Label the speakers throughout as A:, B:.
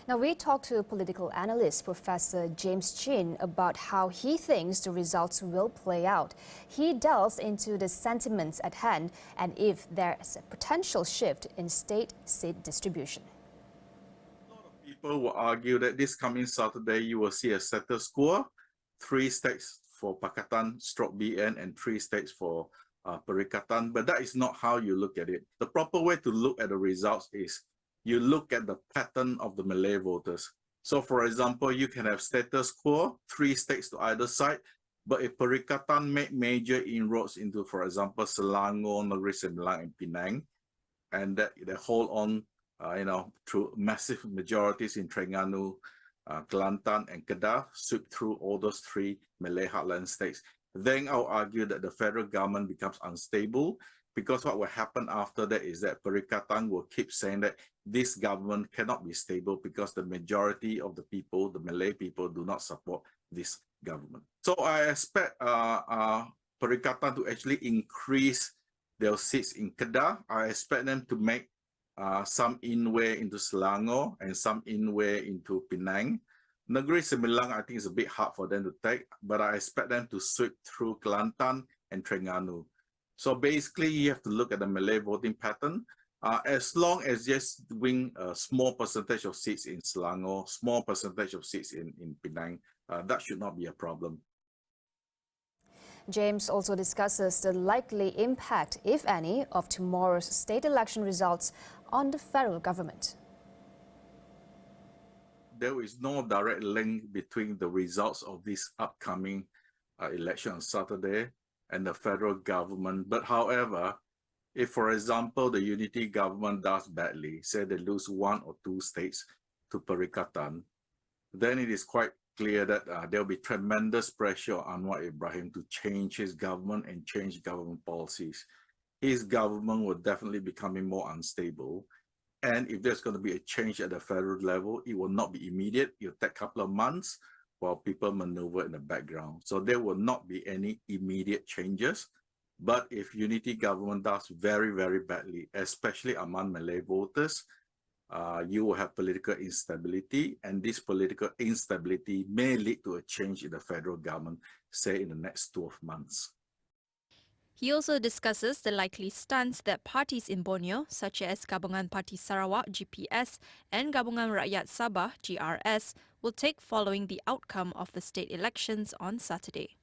A: Now, we talked to political analyst Prof James Chin about how he thinks the results will play out. He delves into the sentiments at hand and if there's a potential shift in state seat distribution.
B: A lot of people will argue that this coming Saturday you will see a status quo, 3 states for Pakatan/BN and 3 states for Perikatan, but that is not how you look at it. The proper way to look at the results is you look at the pattern of the Malay voters. So for example, you can have status quo, 3 states to either side, but if Perikatan made major inroads into, for example, Selangor, Negeri Sembilan, and Penang, and that they hold on, through massive majorities in Terengganu, Kelantan, and Kedah, sweep through all those 3 Malay heartland states, then I'll argue that the federal government becomes unstable, because what will happen after that is that Perikatan will keep saying that this government cannot be stable because the majority of the people, the Malay people, do not support this government. So I expect Perikatan to actually increase their seats in Kedah. I expect them to make some inway into Selangor and some inway into Penang. Negeri Sembilan, I think, is a bit hard for them to take, but I expect them to sweep through Kelantan and Terengganu. So basically, you have to look at the Malay voting pattern. As long as just win a small percentage of seats in Selangor, small percentage of seats in Penang, that should not be a problem.
A: James also discusses the likely impact, if any, of tomorrow's state election results on the federal government.
B: There is no direct link between the results of this upcoming election on Saturday and the federal government. But however, if, for example, the unity government does badly, say they lose 1 or 2 states to Perikatan, then it is quite clear that there will be tremendous pressure on Anwar Ibrahim to change his government and change government policies. His government will definitely becoming more unstable. And if there's going to be a change at the federal level, it will not be immediate. It will take a couple of months while people maneuver in the background. So there will not be any immediate changes. But if unity government does very, very badly, especially among Malay voters, you will have political instability, and this political instability may lead to a change in the federal government, say in the next 12 months.
C: He also discusses the likely stance that parties in Borneo, such as Gabungan Parti Sarawak (GPS) and Gabungan Rakyat Sabah (GRS), will take following the outcome of the state elections on Saturday.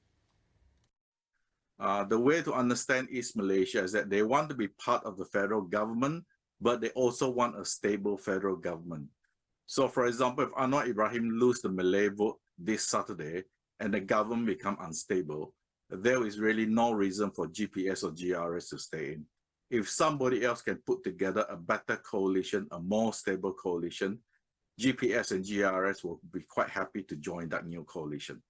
B: The way to understand East Malaysia is that they want to be part of the federal government, but they also want a stable federal government. So for example, if Anwar Ibrahim loses the Malay vote this Saturday and the government becomes unstable, there is really no reason for GPS or GRS to stay in. If somebody else can put together a better coalition, a more stable coalition, GPS and GRS will be quite happy to join that new coalition.